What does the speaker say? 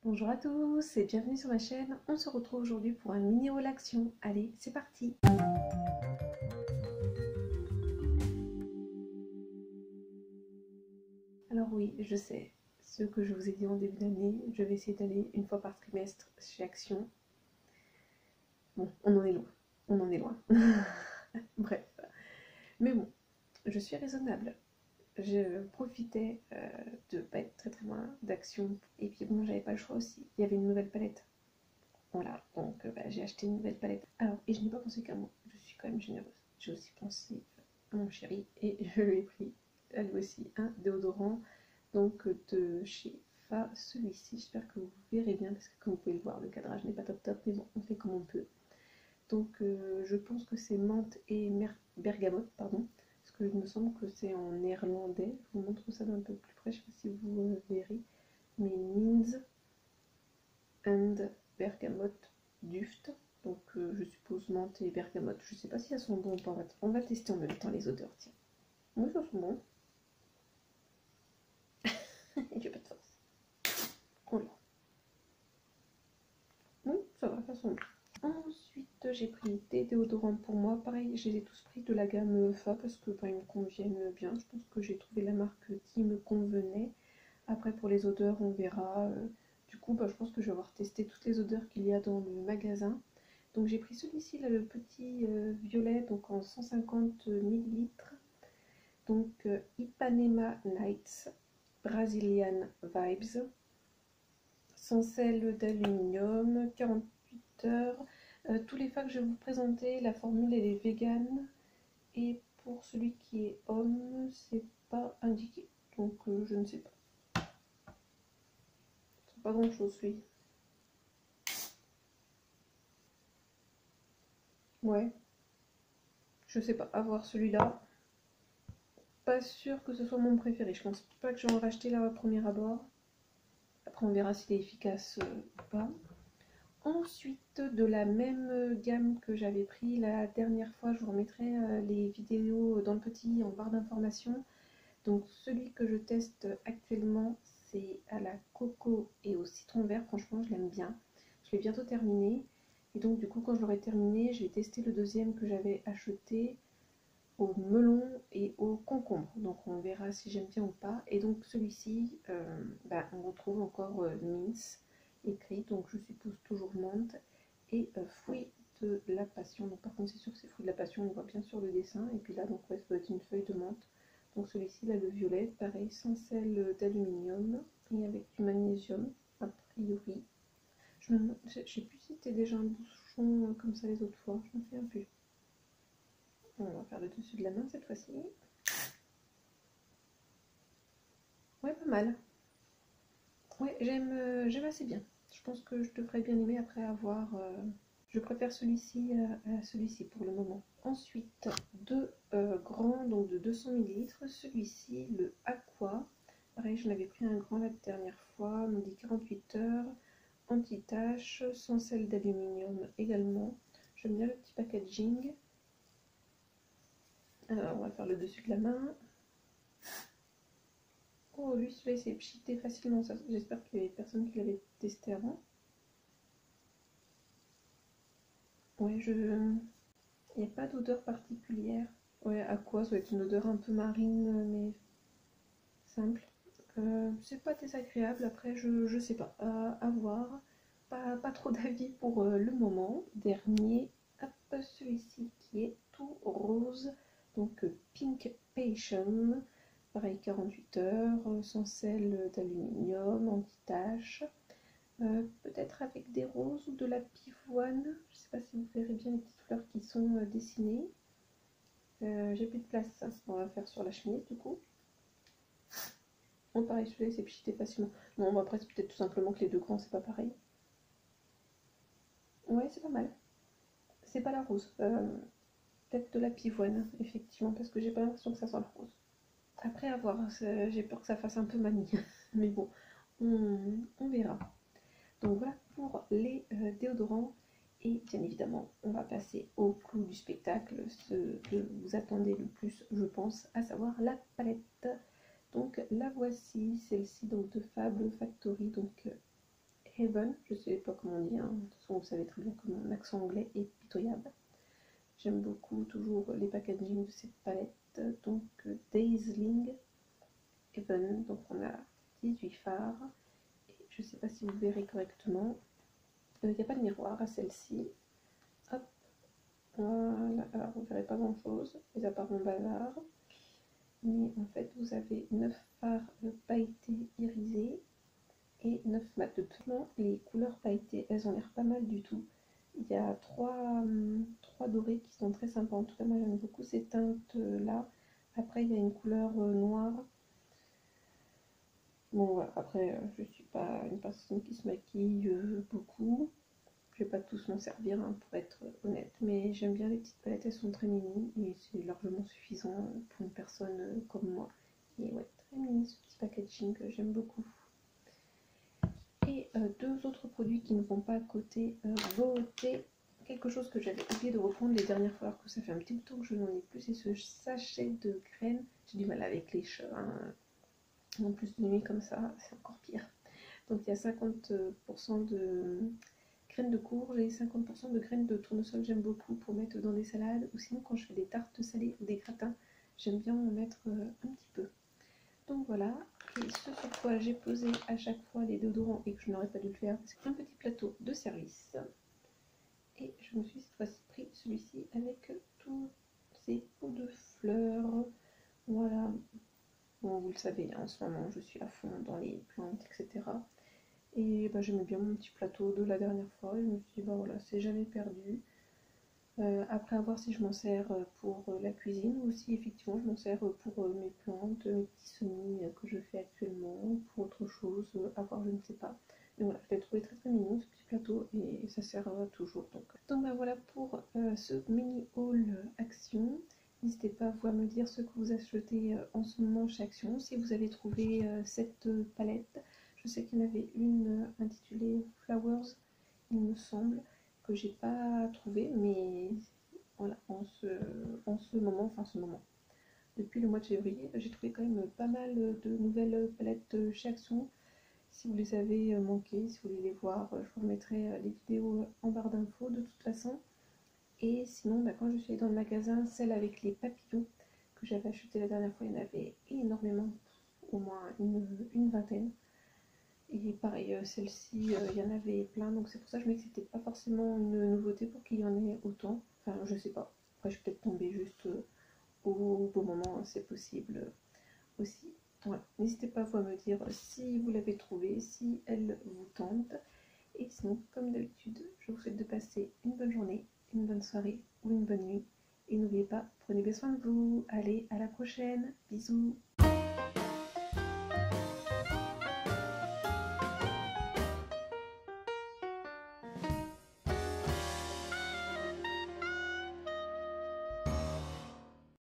Bonjour à tous et bienvenue sur ma chaîne. On se retrouve aujourd'hui pour un mini haul action. Allez, c'est parti! Alors oui, je sais, ce que je vous ai dit en début d'année, je vais essayer d'aller une fois par trimestre chez Action. Bon, on en est loin. On en est loin. Bref. Mais bon, je suis raisonnable. Je profitais de pas être très très loin d'Action. Et puis bon, j'avais pas le choix aussi. Il y avait une nouvelle palette. Voilà, donc j'ai acheté une nouvelle palette. Alors, et je n'ai pas pensé qu'à moi, je suis quand même généreuse. J'ai aussi pensé à mon chéri et je lui ai pris à lui aussi un déodorant donc de chez Fa, celui-ci. J'espère que vous verrez bien parce que comme vous pouvez le voir, le cadrage n'est pas top top, mais bon, on fait comme on peut. Donc je pense que c'est menthe et bergamote, pardon, parce qu'il me semble que c'est en néerlandais. Je vous montre ça d'un peu plus près, je ne sais pas si vous verrez, mais Minz and bergamote duft, donc je suppose menthe et bergamote. Je sais pas si elles sont bonnes ou pas, on va tester en même temps les odeurs, tiens. Oui, ça sent bon. J'ai pas de force. Oh là. Oui, ça va, ça sent bon. Ensuite, j'ai pris des déodorants pour moi. Pareil, je les ai tous pris de la gamme Fa parce que ils me conviennent bien. Je pense que j'ai trouvé la marque qui me convenait. Après, pour les odeurs, on verra. Du coup, je pense que je vais avoir testé toutes les odeurs qu'il y a dans le magasin. Donc j'ai pris celui-ci, là, le petit violet, donc en 150 ml. Donc Ipanema Nights Brazilian Vibes, sans sel d'aluminium, 48 heures. Tous les fois que je vais vous présenter, la formule elle est vegan. Et pour celui qui est homme, c'est pas indiqué. Donc je ne sais pas. C'est pas grand chose, oui. Ouais. Je sais pas. À voir celui-là. Pas sûr que ce soit mon préféré. Je pense pas que je vais en racheter là au premier abord. Après on verra s'il est efficace ou pas. Ensuite, de la même gamme que j'avais pris la dernière fois, je vous remettrai les vidéos dans le petit en barre d'informations. Donc celui que je teste actuellement, c'est à la coco et au citron vert. Franchement, je l'aime bien. Je l'ai bientôt terminé. Et donc du coup, quand je l'aurai terminé, je vais tester le deuxième que j'avais acheté au melon et au concombre. Donc on verra si j'aime bien ou pas. Et donc celui-ci, on retrouve encore mince écrit, donc je suppose toujours menthe et fruits de la passion. Donc par contre c'est sûr que c'est fruits de la passion, on voit bien sur le dessin. Et puis là donc ouais, ça doit être une feuille de menthe. Donc celui-ci là, le violet, pareil, sans sel d'aluminium et avec du magnésium a priori. Je sais plus si c'était déjà un bouchon comme ça les autres fois, je me souviens plus. On va faire le dessus de la main cette fois-ci. Ouais, pas mal. Ouais, j'aime assez bien. Je pense que je devrais bien aimer après avoir. Je préfère celui-ci à celui-ci pour le moment. Ensuite, deux grands, donc de 200 ml. Celui-ci, le Aqua. Pareil, j'en avais pris un grand la dernière fois. On dit 48 heures. Anti-tache, sans sel d'aluminium également. J'aime bien le petit packaging. Alors, on va faire le dessus de la main. Oh, lui, celui-là, il s'est pchité facilement. J'espère qu'il y avait personne qui l'avait testé avant. Ouais, il n'y a pas d'odeur particulière. Ouais, à quoi? Ça doit être une odeur un peu marine, mais simple. C'est pas désagréable, après, je sais pas. À voir. Pas trop d'avis pour le moment. Dernier, hop, celui-ci qui est tout rose. Donc, Pink Passion. Pareil, 48 heures, sans sel d'aluminium, anti-tache. Peut-être avec des roses ou de la pivoine. Je ne sais pas si vous verrez bien les petites fleurs qui sont dessinées. J'ai plus de place, on va faire sur la chemise du coup. Bon, pareil, celui-là c'est pchité facilement. Non, après c'est peut-être tout simplement que les deux grands c'est pas pareil. Ouais, c'est pas mal. C'est pas la rose. Peut-être de la pivoine, effectivement, parce que j'ai pas l'impression que ça soit le rose. Après, à voir, j'ai peur que ça fasse un peu manie. Mais bon, on verra. Donc voilà pour les déodorants. Et bien évidemment, on va passer au clou du spectacle, ce que vous attendez le plus, je pense, à savoir la palette. Donc la voici, celle-ci donc de Fab Factory, donc Heaven, je sais pas comment on dit, hein. De toute façon vous savez très bien que mon accent anglais est pitoyable. J'aime beaucoup toujours les packaging de cette palette, donc Dazzling Heaven, donc on a 18 fards, et je sais pas si vous verrez correctement, il n'y a pas de miroir à celle-ci, hop, voilà, alors vous verrez pas grand chose, mis à part mon bazar, mais en fait vous avez 9 fards pailletés irisés, et 9 mat. De toute façon, les couleurs pailletées, elles ont l'air pas mal du tout. Il y a trois dorés qui sont très sympas. En tout cas, moi j'aime beaucoup ces teintes-là. Après, il y a une couleur noire. Bon, voilà. Après, je suis pas une personne qui se maquille beaucoup. Je vais pas tous m'en servir, hein, pour être honnête. Mais j'aime bien les petites palettes, elles sont très mini. Et c'est largement suffisant pour une personne comme moi. Et ouais, très mini ce petit packaging que j'aime beaucoup. Et deux autres produits qui ne vont pas côté beauté. Quelque chose que j'avais oublié de reprendre les dernières fois, alors que ça fait un petit bout de temps que je n'en ai plus, c'est ce sachet de graines. J'ai du mal avec les cheveux, hein. En plus de nuit comme ça, c'est encore pire. Donc il y a 50% de graines de courge et 50% de graines de tournesol. J'aime beaucoup pour mettre dans des salades, ou sinon quand je fais des tartes salées ou des gratins, j'aime bien en mettre un petit peu. Donc voilà, et ce sur quoi j'ai posé à chaque fois les déodorants et que je n'aurais pas dû le faire, c'est un petit plateau de service. Et je me suis cette fois-ci pris celui-ci avec tous ces pots de fleurs. Voilà, bon, vous le savez, en ce moment je suis à fond dans les plantes, etc. Et bah, j'aimais bien mon petit plateau de la dernière fois. Et je me suis dit, bah voilà, c'est jamais perdu. Après, à voir si je m'en sers pour la cuisine ou si effectivement je m'en sers pour mes plantes, mes petits semis que je fais actuellement, pour autre chose, à voir, je ne sais pas. Mais voilà, je l'ai trouvé très très mignon ce petit plateau et ça sert toujours. Donc bah, voilà pour ce mini haul Action. N'hésitez pas à me dire ce que vous achetez en ce moment chez Action, si vous avez trouvé cette palette. Je sais qu'il y en avait une intitulée Flowers, il me semble, que j'ai pas trouvé, mais voilà, en ce moment, depuis le mois de février, j'ai trouvé quand même pas mal de nouvelles palettes chez Action. Si vous les avez manquées, si vous voulez les voir, je vous remettrai les vidéos en barre d'infos de toute façon. Et sinon, bah, quand je suis allée dans le magasin, celle avec les papillons que j'avais acheté la dernière fois, il y en avait énormément, au moins une vingtaine. Et pareil, celle-ci, il y en avait plein, donc c'est pour ça que je me dis que c'était pas forcément une nouveauté pour qu'il y en ait autant. Enfin, je sais pas. Après, je suis peut-être tombée juste au bon moment, hein, c'est possible aussi. Voilà. N'hésitez pas à me dire si vous l'avez trouvée, si elle vous tente. Et sinon, comme d'habitude, je vous souhaite de passer une bonne journée, une bonne soirée ou une bonne nuit. Et n'oubliez pas, prenez bien soin de vous. Allez, à la prochaine. Bisous.